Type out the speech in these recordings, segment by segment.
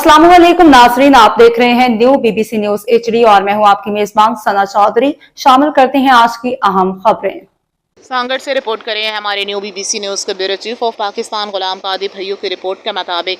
अस्सलाम वालेकुम नाज़रीन, आप देख रहे हैं न्यू बीबीसी न्यूज HD और मैं हूं आपकी मेजबान सना चौधरी। शामिल करते हैं आज की अहम खबरें। सांगड़ से रिपोर्ट करें हमारे न्यू बीबीसी न्यूज़ के bureau chief of Pakistan Ghulam Qadir Bhaiyu की रिपोर्ट के मुताबिक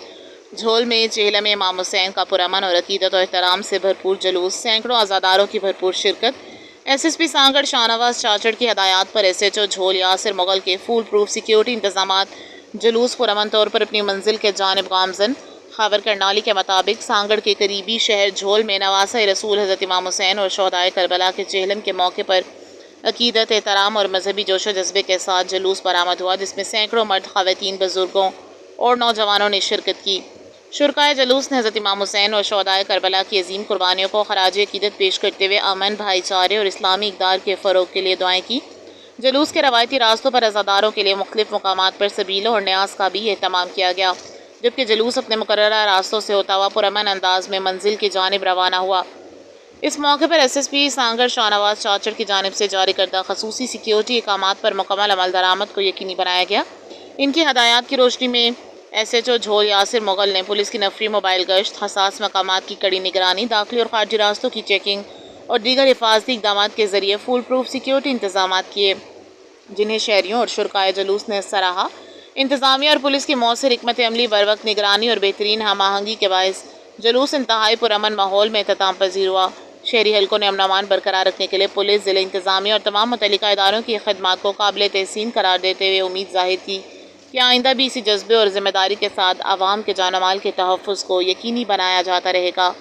झोल में चेहलम इमाम हुसैन का पुरअमन और अकीदत और एहतराम से भरपूर जुलूस, सैकड़ों आज़ादारों की भरपूर शिरकत। SSP सांगड़ शाहनवाज चाचड़ की हदायत पर SHO झोल यासिर मुगल के फुल प्रूफ सिक्योरिटी इंतजामात, जुलूस पुरअमन तौर पर अपनी मंजिल के जानिब गामजन। खबर करनाली के मुताबिक सांगड़ के करीबी शहर झोल में नवासा रसूल हज़रत इमाम हुसैन और शोहदाए करबला के चेहलम के मौके पर अकीदत, एहतराम और मजहबी जोशो जज्बे के साथ जुलूस बरामद हुआ, जिसमें सैकड़ों मर्द, ख़वातीन, बुजुर्गों और नौजवानों ने शिरकत की। शुरकाए जुलूस ने हज़रत इमाम हुसैन और शोहदाए करबला की अजीम कुर्बानियों को खराज अकीदत पेश करते हुए अमन, भाईचारे और इस्लामी इक़दार के फ़रोग़ के लिए दुआएँ की। जुलूस के रवायती रास्तों पर अज़ादारों के लिए मुख्तलिफ़ मकामात पर सबीलों और न्यास का भी एहतमाम किया गया, जबकि जुलूस अपने मुकर्ररा रास्तों से होता हुआ पुरअमन अंदाज में मंजिल की जानिब रवाना हुआ। इस मौके पर SSP सांगड़ शाहनवाज चाचड़ की जानिब से जारी करदा खसूसी सिक्योरिटी इकामात पर मुकम्मल अमल दरामद को यकीनी बनाया गया। इनकी हदायत की रोशनी में SHO झोल यासिर मुगल ने पुलिस की नफरी मोबाइल गश्त, हसास मकामात की कड़ी निगरानी, दाखिली और खारजी रास्तों की चेकिंग और दीगर हिफाजती इक़दाम के ज़रिए फुल प्रूफ सिक्योरिटी इंतजाम किए, जिन्हें शहरियों और शुरकाए जुलूस ने सराहा। इंतज़ामिया और पुलिस की मौसर हिकमत अमली, बर वक्त निगरानी और बेहतरीन हम आहंगी के बायस जुलूस इंतहाई पुरअमन माहौल में इख्तिताम पजीर हुआ। शहरी हलकों ने अमन अमान बरकरार रखने के लिए पुलिस, ज़िले इंतज़ामिया और तमाम मुतल्लिका इदारों की खदमात को काबिल तहसीन करार देते हुए उम्मीद ज़ाहिर की कि आइंदा भी इसी जज्बे और ज़िम्मेदारी के साथ आवाम के जान माल के तहफ़्फ़ुज़ को यकीनी बनाया जाता रहेगा।